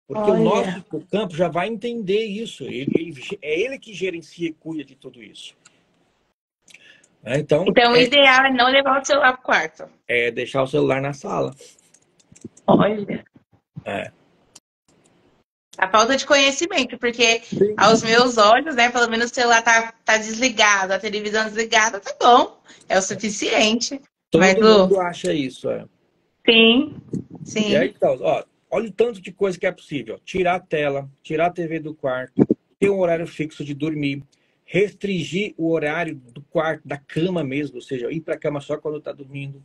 Porque o nosso Olha. hipocampo já vai entender isso. É ele que gerencia e cuida de tudo isso. Então, Então, o ideal é não levar o celular pro quarto. é deixar o celular na sala. Olha. É. A falta de conhecimento, porque Sim. aos meus olhos, né, pelo menos o celular tá desligado, a televisão desligada, tá bom. É o suficiente. Mas, Todo Lu, mundo acha isso. É. sim, E aí, sim. então, ó, olha o tanto de coisa que é possível. Tirar a tela, tirar a TV do quarto, ter um horário fixo de dormir, restringir o horário do quarto, da cama mesmo, ou seja, ir para a cama só quando está dormindo.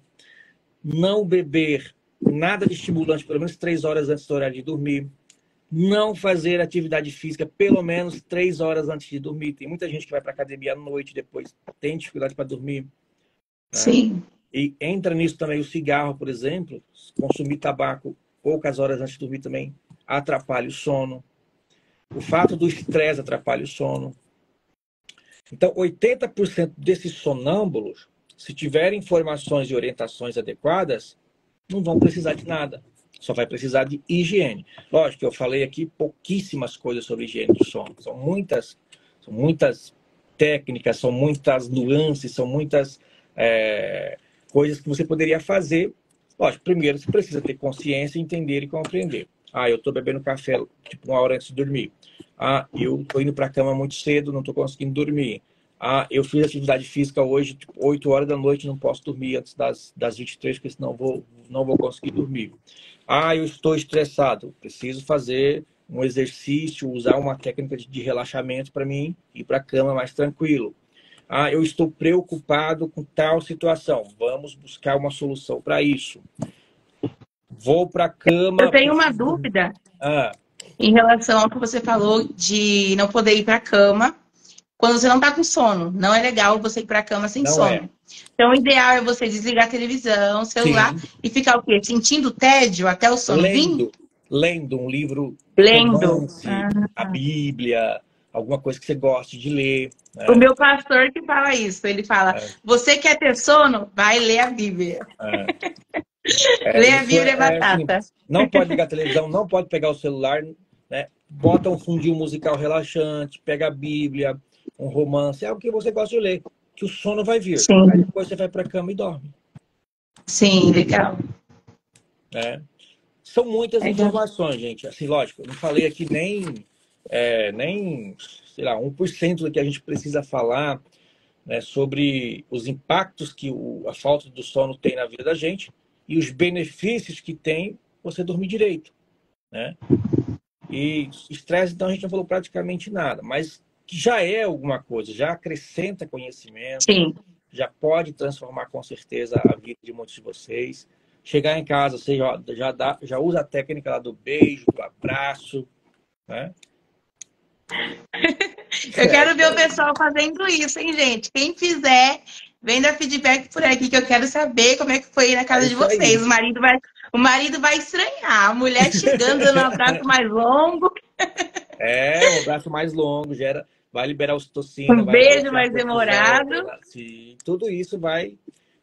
Não beber nada de estimulante, pelo menos 3 horas antes do horário de dormir. Não fazer atividade física pelo menos 3 horas antes de dormir. Tem muita gente que vai para academia à noite, depois tem dificuldade para dormir. Né? Sim. E entra nisso também o cigarro, por exemplo. Consumir tabaco poucas horas antes de dormir também atrapalha o sono. O fato do estresse atrapalha o sono. Então, 80% desses sonâmbulos, se tiverem informações e orientações adequadas, não vão precisar de nada. Só vai precisar de higiene. Lógico que eu falei aqui pouquíssimas coisas sobre higiene do sono. São muitas técnicas, são muitas nuances, são muitas coisas que você poderia fazer. Lógico, primeiro você precisa ter consciência, entender e compreender. Ah, eu estou bebendo café tipo 1 hora antes de dormir. Ah, eu estou indo para a cama muito cedo, não estou conseguindo dormir. Ah, eu fiz atividade física hoje, tipo, 8 horas da noite, não posso dormir antes das 23, porque senão não vou conseguir dormir. Ah, eu estou estressado, preciso fazer um exercício, usar uma técnica de relaxamento para mim ir para a cama mais tranquilo. Ah, eu estou preocupado com tal situação, vamos buscar uma solução para isso. Vou para a cama... Eu tenho uma dúvida em relação ao que você falou de não poder ir para a cama quando você não está com sono. Não é legal você ir para a cama sem Não sono. é. Então, o ideal é você desligar a televisão, o celular, Sim. e ficar o quê? Sentindo tédio até o sono vir? Lendo um livro, Lendo. romance, a Bíblia, alguma coisa que você goste de ler. Né? O meu pastor que fala isso. Ele fala, você quer ter sono? Vai ler a Bíblia. Ler a Bíblia é batata. Assim, não pode ligar a televisão, não pode pegar o celular, né? Bota um fundinho musical relaxante, pega a Bíblia, um romance, é o que você gosta de ler, que o sono vai vir. Sim. Aí depois você vai para a cama e dorme. Sim, legal. Né? São muitas informações, gente. Assim, lógico, eu não falei aqui nem sei lá, 1% do que a gente precisa falar, né, sobre os impactos que a falta do sono tem na vida da gente e os benefícios que tem você dormir direito. Né? E estresse, então, a gente não falou praticamente nada, mas que já é alguma coisa, já acrescenta conhecimento, Sim. já pode transformar com certeza a vida de muitos de vocês. Chegar em casa, você já usa a técnica lá do beijo, do abraço, né? Eu quero ver o pessoal fazendo isso, hein, gente? Quem fizer, vem dar feedback por aqui, que eu quero saber como é que foi na casa de vocês. O marido vai estranhar. A mulher chegando, dando um abraço mais longo. Um abraço mais longo, vai liberar ocitocina, Um vai beijo mais cortisol, demorado. Tudo isso vai,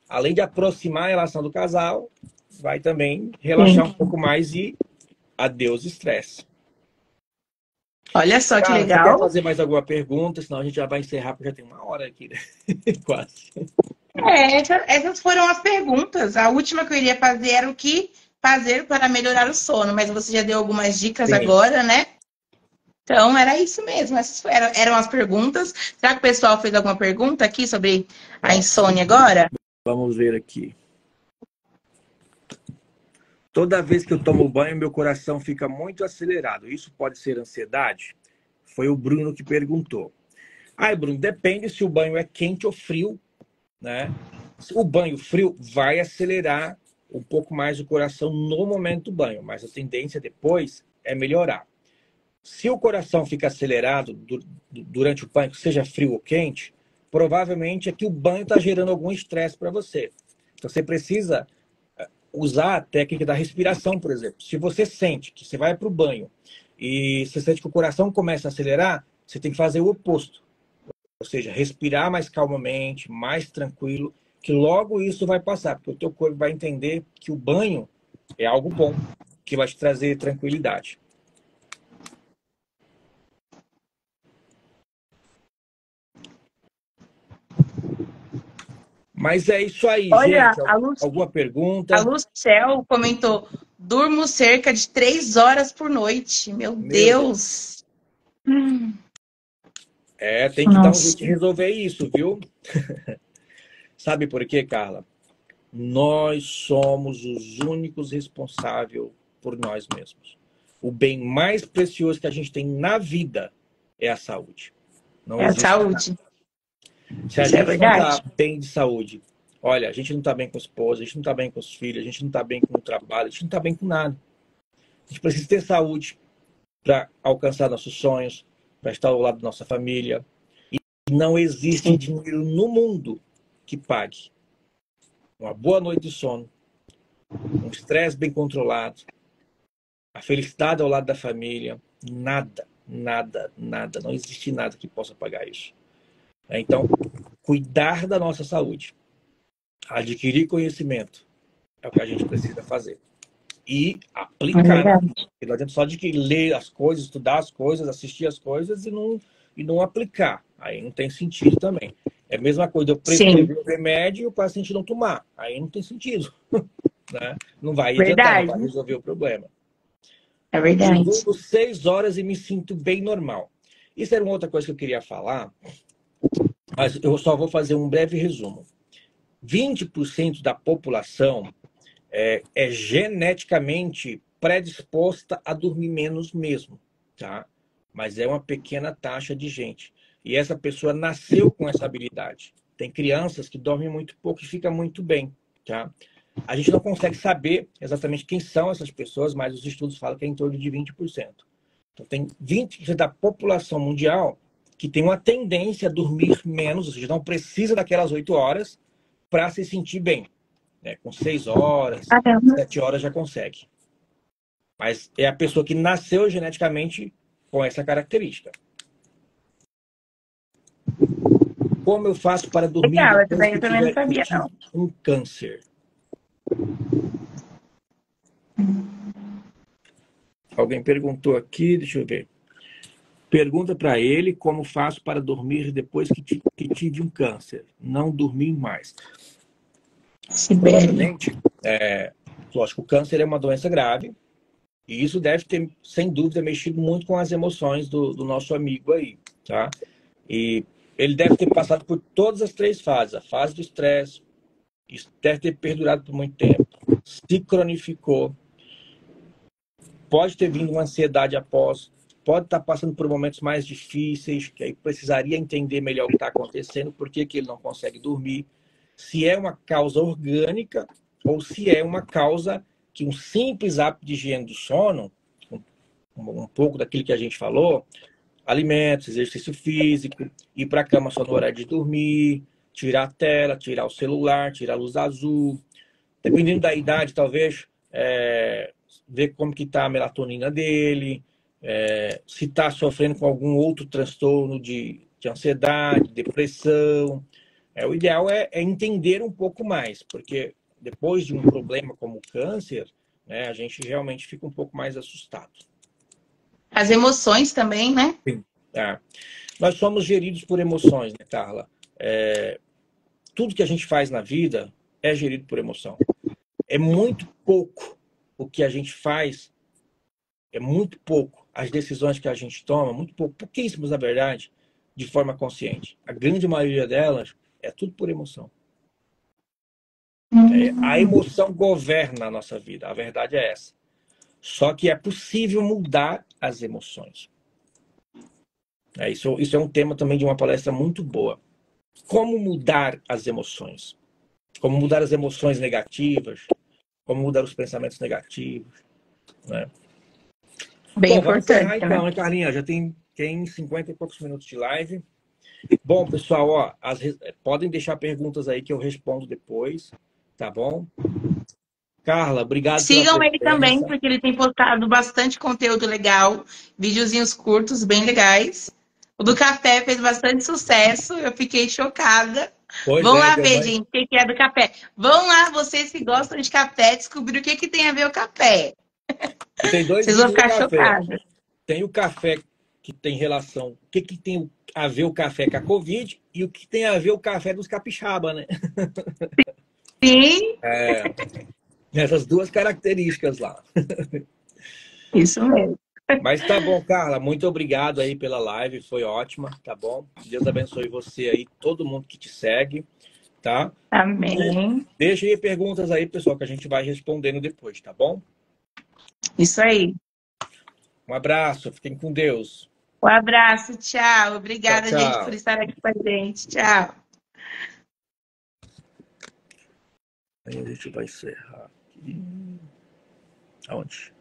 além de aproximar a relação do casal, vai também relaxar um pouco mais e adeus estresse. Olha só que legal. Você quer fazer mais alguma pergunta? Senão a gente já vai encerrar, porque já tem 1 hora aqui, né? Quase. Essas foram as perguntas. A última que eu iria fazer era o que fazer para melhorar o sono, mas você já deu algumas dicas agora, né? Então, era isso mesmo. Essas eram as perguntas. Será que o pessoal fez alguma pergunta aqui sobre a insônia agora? Vamos ver aqui. Toda vez que eu tomo banho, meu coração fica muito acelerado. Isso pode ser ansiedade? Foi o Bruno que perguntou. Bruno, depende se o banho é quente ou frio, né? O banho frio vai acelerar um pouco mais o coração no momento do banho, mas a tendência depois é melhorar. Se o coração fica acelerado durante o banho, seja frio ou quente, provavelmente é que o banho está gerando algum estresse para você. Então você precisa usar a técnica da respiração, por exemplo. Se você sente que você vai para o banho e você sente que o coração começa a acelerar, você tem que fazer o oposto. Ou seja, respirar mais calmamente, mais tranquilo, que logo isso vai passar, porque o teu corpo vai entender que o banho é algo bom, que vai te trazer tranquilidade. Mas é isso aí, Olha, gente. Alguma pergunta? A Lucel comentou: durmo cerca de 3 horas por noite. Meu Deus! Tem que dar um jeito de resolver isso, viu? Sabe por quê, Carla? Nós somos os únicos responsáveis por nós mesmos. O bem mais precioso que a gente tem na vida é a saúde. Não é a saúde. Nada. Se a gente não está bem de saúde, olha, a gente não está bem com a esposa, a gente não está bem com os filhos, a gente não está bem com o trabalho, a gente não está bem com nada. A gente precisa ter saúde para alcançar nossos sonhos, para estar ao lado da nossa família. E não existe dinheiro no mundo que pague uma boa noite de sono, um estresse bem controlado, a felicidade ao lado da família. Nada, nada, nada. Não existe nada que possa pagar isso. Então, cuidar da nossa saúde, adquirir conhecimento, é o que a gente precisa fazer. E aplicar. Não adianta só de que ler as coisas, estudar as coisas, assistir as coisas e não aplicar. Aí não tem sentido também. É a mesma coisa, eu prescrever o remédio e o paciente não tomar. Aí não tem sentido. Né? Não vai adiantar, não vai resolver o problema. É verdade. Eu durmo 6 horas e me sinto bem normal. Isso era uma outra coisa que eu queria falar, mas eu só vou fazer um breve resumo. 20% da população é geneticamente predisposta a dormir menos mesmo, tá? Mas é uma pequena taxa de gente. E essa pessoa nasceu com essa habilidade. Tem crianças que dormem muito pouco e ficam muito bem, tá? A gente não consegue saber exatamente quem são essas pessoas, mas os estudos falam que é em torno de 20%. Então, tem 20% da população mundial que tem uma tendência a dormir menos, ou seja, não precisa daquelas 8 horas para se sentir bem. Né? Com 6 horas, 7 horas já consegue. Mas é a pessoa que nasceu geneticamente com essa característica. Como eu faço para dormir depois que tiver um câncer? Alguém perguntou aqui, deixa eu ver. Pergunta para ele como faço para dormir depois que tive um câncer. Não dormir mais. Provavelmente, lógico, o câncer é uma doença grave. E isso deve ter, sem dúvida, mexido muito com as emoções do nosso amigo aí, tá? E ele deve ter passado por todas as 3 fases. A fase do estresse, isso deve ter perdurado por muito tempo. Se cronificou. Pode ter vindo uma ansiedade após. Pode estar passando por momentos mais difíceis, que aí precisaria entender melhor o que está acontecendo, por que ele não consegue dormir. Se é uma causa orgânica ou se é uma causa que um simples hábito de higiene do sono, um pouco daquilo que a gente falou, alimentos, exercício físico, ir para a cama só no horário de dormir, tirar a tela, tirar o celular, tirar a luz azul. Dependendo da idade, talvez, ver como que está a melatonina dele, se está sofrendo com algum outro transtorno de ansiedade, depressão. O ideal é entender um pouco mais, porque depois de um problema como o câncer, né, a gente realmente fica um pouco mais assustado. As emoções também, né? Sim. Nós somos geridos por emoções, né, Carla? Tudo que a gente faz na vida é gerido por emoção. É muito pouco o que a gente faz, é muito pouco as decisões que a gente toma, muito pouco, pouquíssimas, na verdade, de forma consciente. A grande maioria delas é tudo por emoção. A emoção governa a nossa vida, a verdade é essa. Só que é possível mudar as emoções. Isso é um tema também de uma palestra muito boa. Como mudar as emoções? Como mudar as emoções negativas? Como mudar os pensamentos negativos? Né? Bem Bom, vamos encerrar importante, né? então, hein, Carlinha? Já tem 50 e poucos minutos de live. Bom, pessoal, ó, podem deixar perguntas aí que eu respondo depois, tá bom? Carla, obrigado pela Sigam ele também, presença. porque ele tem postado bastante conteúdo legal, videozinhos curtos, bem legais. O do café fez bastante sucesso, eu fiquei chocada. Pois Vão é, lá deu ver, mais. gente, o que é do café. Vão lá, vocês que gostam de café, descobrir o que tem a ver o café. E tem dois Vocês vão vídeos do ficar café. chocados. Tem o café que tem relação. O que tem a ver o café com a Covid e o que tem a ver o café dos capixaba, né? Sim, Essas duas características lá. isso mesmo. Mas tá bom, Carla. Muito obrigado aí pela live. Foi ótima, tá bom? Deus abençoe você aí, todo mundo que te segue, tá? Amém. Deixa aí perguntas aí, pessoal, que a gente vai respondendo depois, tá bom? Isso aí. Um abraço, fiquem com Deus. Um abraço, tchau. Tchau, Obrigada, gente, por tchau. estar aqui com a gente. Tchau. Aí a gente vai encerrar aqui. Aonde?